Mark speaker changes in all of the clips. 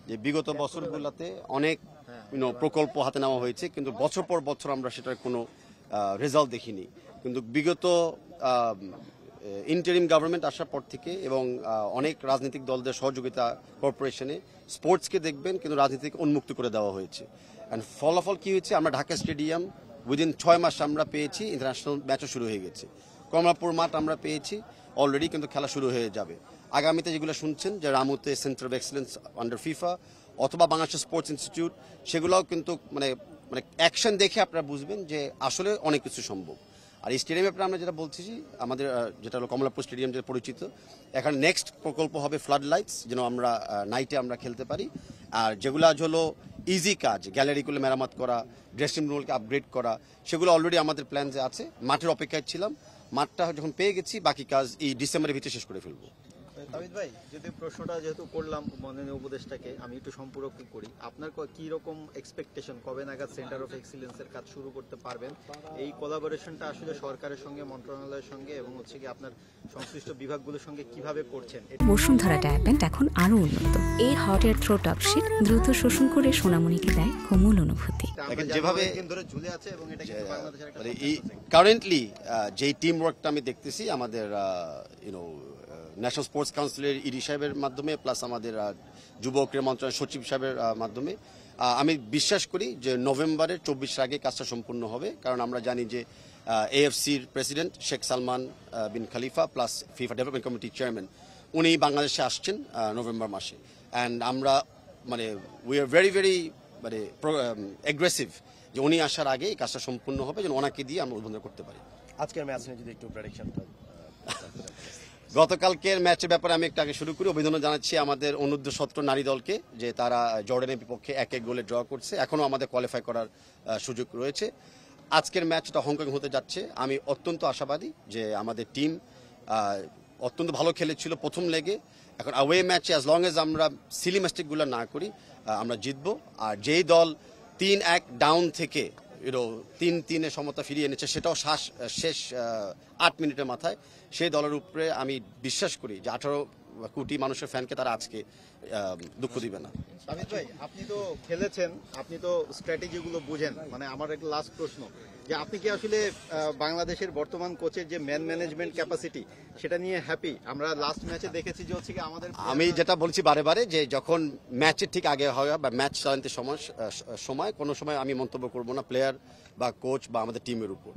Speaker 1: যে বিগত বছরগুলোতে অনেক প্রকল্প হাতে নেওয়া হয়েছে, কিন্তু বছর পর বছর আমরা সেটার কোনো রেজাল্ট দেখিনি। কিন্তু বিগত ইন্টারিম গভর্নমেন্ট আসার পর থেকে এবং অনেক রাজনৈতিক দলদের সহযোগিতা কর্পোরেশনে স্পোর্টসকে দেখবেন কিন্তু রাজনীতিকে উন্মুক্ত করে দেওয়া হয়েছে। অ্যান্ড ফলাফল কী হয়েছে, আমরা ঢাকা স্টেডিয়াম উইদিন 6 মাস আমরা পেয়েছি, ইন্টারন্যাশনাল ম্যাচও শুরু হয়ে গেছে। কমলাপুর মাঠ আমরা পেয়েছি অলরেডি, কিন্তু খেলা শুরু হয়ে যাবে। আগামীতে যেগুলো শুনছেন যে রামুতে centre of excellence under FIFA অথবা বাংলাদেশ স্পোর্টস ইনস্টিটিউট, সেগুলোও কিন্তু মানে অ্যাকশন দেখে আপনারা বুঝবেন যে আসলে অনেক কিছু সম্ভব। আর এই স্টেডিয়ামে আমরা যেটা বলছি, আমাদের যেটা হলো কমলাপুর স্টেডিয়াম যেটা পরিচিত, এখানে নেক্সট প্রকল্প হবে ফ্লাড লাইটস, যেন আমরা নাইটে আমরা খেলতে পারি। আর যেগুলো হলো ইজি কাজ, গ্যালারিগুলো মেরামত করা, ড্রেসিং রুমগুলোকে আপগ্রেড করা, সেগুলো অলরেডি আমাদের প্ল্যানে আছে। মাঠের অপেক্ষায় ছিলাম, মাঠটা যখন পেয়ে গেছি বাকি কাজ এই ডিসেম্বরের ভিতরে শেষ করে ফেলবো।
Speaker 2: তাবিদ ভাই, যদি প্রশ্নটা যেহেতু করলাম মাননীয় উপদেষ্টাকে, আমি একটু সম্পূরক করি। আপনার কি রকম এক্সপেকটেশন, কবে নাগাদ সেন্টার অফ এক্সিলেন্সের কাজ শুরু করতে পারবেন? এই কোলাবোরেশনটা আসলে সরকারের সঙ্গে, মন্ত্রণালয়ের সঙ্গে এবং কি আপনার সংশ্লিষ্ট বিভাগগুলোর সঙ্গে কিভাবে করছেন?
Speaker 3: বসুন্ধরা ডায়াপেন্ট এখন আরো উন্নত। এই hot air through top sheet দ্রুত শোষণ করে সোনামণিকে দেয় কোমল অনুভূতি।
Speaker 2: যেভাবে ধরে ঝুলে আছে এবং এটা কিন্তু বাংলাদেশের একটা
Speaker 1: কারেন্টলি যেই টিম ওয়ার্কটা আমি দেখতেছি আমাদের ন্যাশনাল স্পোর্টস কাউন্সিলের ইডি সাহেবের মাধ্যমে প্লাস আমাদের যুব ক্রীড়া মন্ত্রণালয়ের সচিব সাহেবের মাধ্যমে, আমি বিশ্বাস করি যে নভেম্বরের 24 আগে কাজটা সম্পূর্ণ হবে। কারণ আমরা জানি যে এএফসির প্রেসিডেন্ট শেখ সালমান বিন খালিফা প্লাস ফিফা ডেভেলপমেন্ট কমিটির চেয়ারম্যান, উনি বাংলাদেশে আসছেন নভেম্বর মাসে। অ্যান্ড আমরা উই আর ভেরি অ্যাগ্রেসিভ যে উনি আসার আগে এই কাজটা সম্পূর্ণ হবে, যেন ওনাকে দিয়ে আমরা উদ্বোধন করতে পারি।
Speaker 4: আজকের ম্যাচ নিয়ে যদি একটু প্রেডিকশনটা।
Speaker 1: গতকালকের ম্যাচের ব্যাপারে আমি একটু আগে শুরু করি। অভিনন্দন জানাচ্ছি আমাদের অনূর্ধ্ব 17 নারী দলকে যে তারা জর্ডানের বিপক্ষে 1-1 গোলে ড্র করছে। এখনও আমাদের কোয়ালিফাই করার সুযোগ রয়েছে। আজকের ম্যাচটা হংকং হতে যাচ্ছে। আমি অত্যন্ত আশাবাদী যে আমাদের টিম অত্যন্ত ভালো খেলেছিল প্রথম লেগে। এখন অ্যাওয়ে ম্যাচে অ্যাজ লং এজ আমরা সিলি মিস্টেকগুলো না করি আমরা জিতবো। আর যেই দল 3-1 ডাউন থেকে 3-3 সমতা ফিরিয়ে এনেছে, সেটাও শেষ 8 মিনিটের মাথায়, সেই দলের উপরে আমি বিশ্বাস করি যে 18 কোটি মানুষের ফ্যানকে তারা আজকে দুঃখ দিবে না।
Speaker 2: তাবিদ ভাই, আপনি তো খেলেছেন, আপনি তো স্ট্র্যাটেজিগুলো বুঝেন। মানে আমার একটা লাস্ট প্রশ্ন, যে আপনি কি আসলে বাংলাদেশের বর্তমান কোচের যে ম্যান ম্যানেজমেন্ট ক্যাপাসিটি সেটা নিয়ে হ্যাপি? আমরা লাস্ট ম্যাচে দেখেছি যে হচ্ছে কি আমাদের,
Speaker 1: আমি যেটা বলছি বারে বারে, যে যখন ম্যাচের ঠিক আগে হয় বা ম্যাচ চালানোর সময় কোনো সময় আমি মন্তব্য করব না প্লেয়ার বা কোচ বা আমাদের টিমের উপর।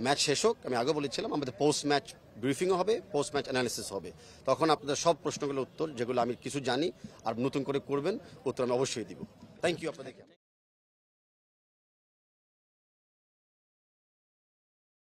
Speaker 1: ম্যাচ শেষ হোক, আমি আগে বলেছিলাম আমাদের পোস্ট ম্যাচ ব্রিফিংও হবে, পোস্ট ম্যাচ অ্যানালিসিস হবে। তখন আপনাদের সব প্রশ্নগুলোর উত্তর যেগুলো আমি কিছু জানি আর নতুন করে করবেন, উত্তর আমি অবশ্যই দিব। থ্যাংক ইউ আপনাদেরকে।